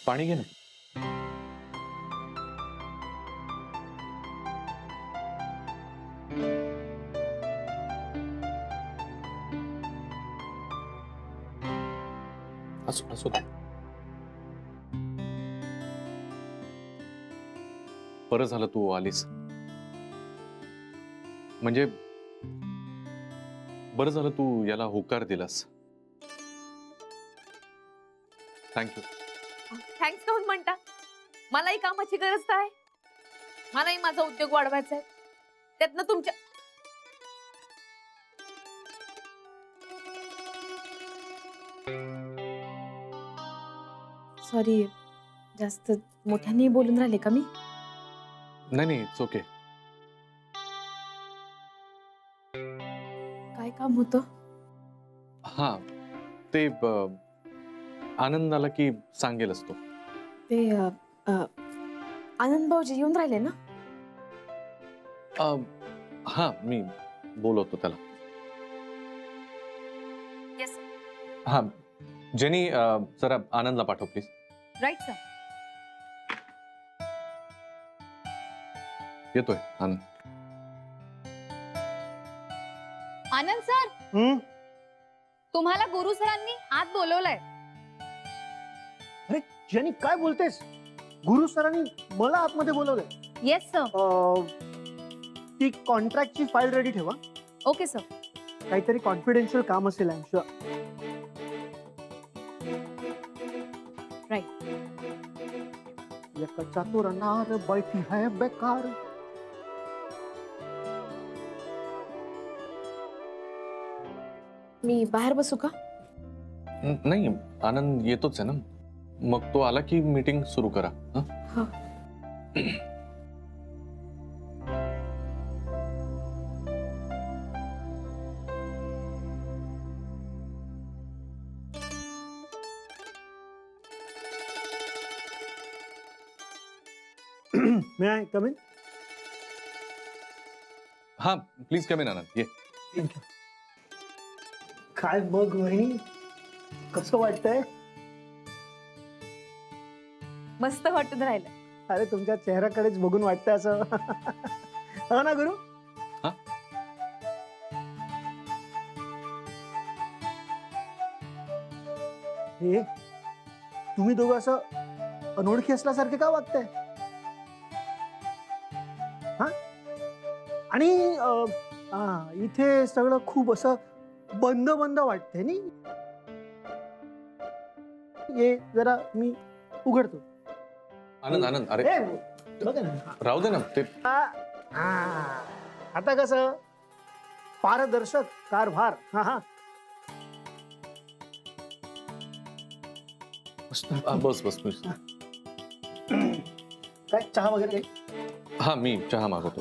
पाणी घे ना. असू असू दे. बरं झालं तू आलीस. म्हणजे बरं झालं तू याला होकार दिलास. थँक्यू. थँक्स काहून म्हणता? मलाही कामाची गरज तर आहे. मलाही माझा उद्योग वाढवायचा आहे. त्यातनं तुमच्या सॉरी, जास्त मोठ्याने बोलून राहिले का मी? नाही नाही, इट्स ओके. काय काम होतं? हा, ते आनंद आला की सांगेलच तो. ते आनंद भाऊजी येऊन राहिले ना? हा, मी बोलवतो त्याला. येस हा, जेनी जरा आनंदला पाठव प्लीज. Right sir. येतोय आनंद. आनंद सर, तुम्हाला गुरु सरांनी आत बोलवलंय. अरे जेनी, काय बोलतेस? गुरु सरांनी मला आतमध्ये बोलवलंय? Yes sir. ती कॉन्ट्रॅक्टची फाईल रेडी ठेवा. Okay sir. काहीतरी कॉन्फिडेन्शियल काम असेल आय शुअर. राईट. एका चातुर नार बैठी है बेकार. मी बाहेर बसू का? नाही, आनंद येतोच आहे ना. मग तो आला की मीटिंग सुरू करा. हा. मे आय कम इन? हा, प्लीज कम इन आनंद, ये. काय मग वहिनी, कसं वाटतंय? मस्त वाटून राहिलं. अरे तुमच्या चेहऱ्याकडेच बघून वाटतंय असं. हो ना गुरु? हा? हे तुम्ही दोघं असं अनोळखी असल्यासारखे का वागताय? हा? आणि इथे सगळं खूप असं बंद बंद वाटतंय नी. ये जरा मी उघडतो. आनंद आनंद, अरे ए, बघा ना. राहू दे ना ते. आता कसं पारदर्शक कारभार. हा हा. बस बस प्लीज. काय चहा वगैरे काही? हा, मी चहा मागवतो.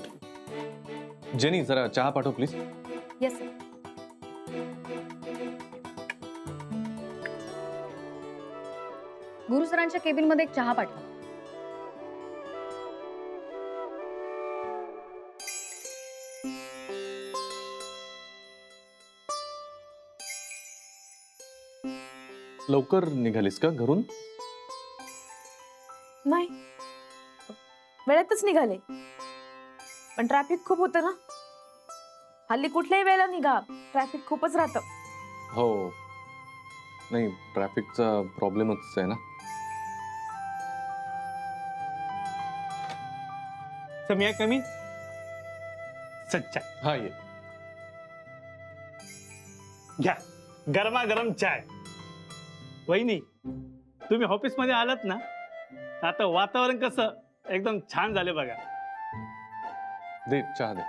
जेनी जरा चहा पाठव प्लीज. Yes sir. गुरु सरांच्या केबिन मध्ये एक चहा पाठवा. लवकर निघालीस का घरून? नाही, वेळेतच निघाले. पण ट्रॅफिक खूप होतं ना. हल्ली कुठल्याही वेळेला निघा, ट्रॅफिक खूपच राहतं. हो, नाही ट्रॅफिकचा प्रॉब्लेमच आहे ना. समय कमी सच्चा. हा, ये. घ्या गरमागरम चाय. वहिनी, तुम्ही ऑफिस मध्ये आलात ना, आता वातावरण कसं एकदम छान झाले बघा. दे चहा दे.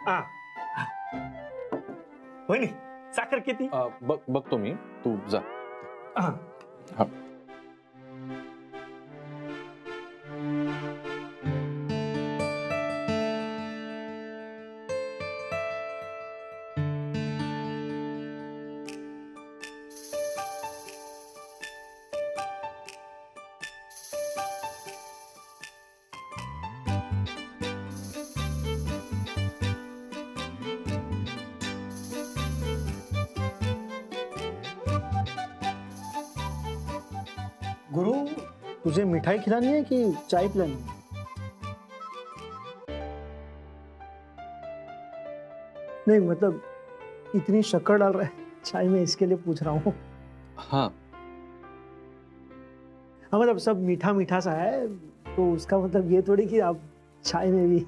हा. वहिनी, साखर किती? बघतो मी, तू जा. हा. हा. गुरु, तुझे मिठाई खिलानी है कि चाय पिलानी है? नहीं मतलब इतनी शक्कर डाल रहा है चाय में, इसके लिए पूछ रहा हूँ। हाँ हाँ मतलब सब मीठा मीठा सा है, तो उसका मतलब ये थोड़ी कि आप चाय में भी।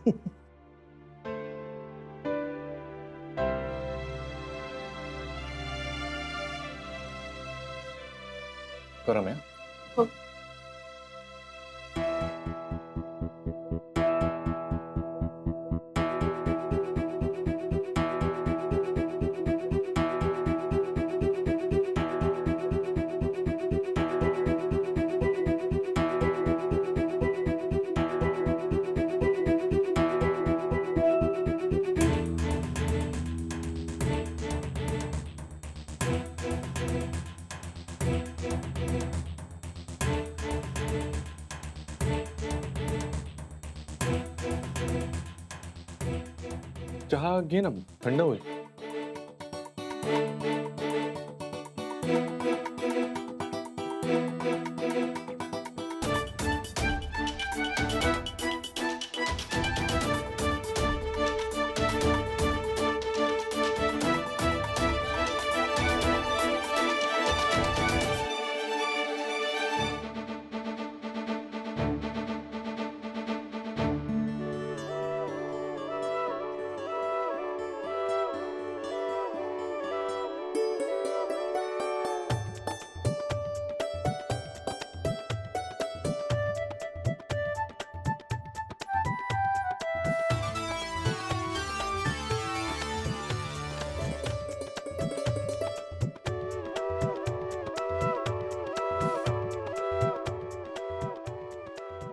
गरम आहे. हो. चहा घे ना, थंड होईल.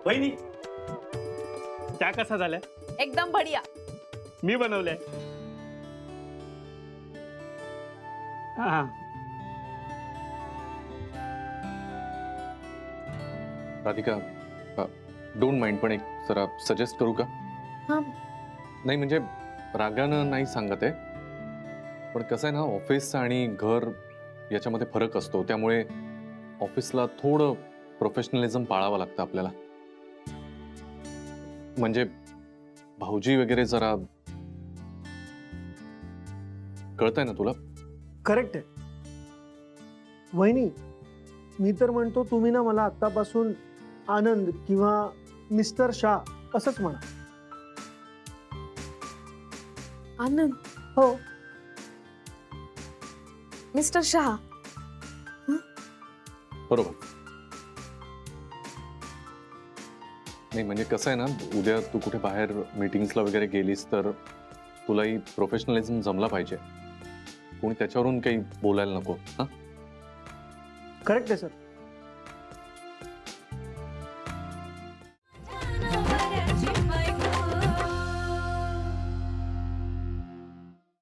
वहिनी चहा कसा झालाय? एकदम बढिया. मी बनवलंय. हा राधिका, डोंट माइंड, पण एक जरा सजेस्ट करू का? हा. नाही म्हणजे रागानं नाही सांगत आहे, पण कसं आहे ना, ऑफिस आणि घर याच्यामध्ये फरक असतो, त्यामुळे ऑफिसला थोडं प्रोफेशनलिझम पाळावं लागतं आपल्याला. म्हणजे भाऊजी वगैरे जरा, कळतंय ना तुला? करेक्ट आहे वहिनी. मी तर म्हणतो तुम्ही ना मला आतापासून आनंद किंवा मिस्टर शाह असंच म्हणा. आनंद. हो. मिस्टर शहा. बरोबर. नाही म्हणजे कसं आहे ना, उद्या तू कुठे बाहेर मीटिंग्सला वगैरे गेलीस तर तुलाही प्रोफेशनलिझम जमला पाहिजे. कोणी त्याच्यावरून काही बोलायला नको. हां करेक्ट आहे सर.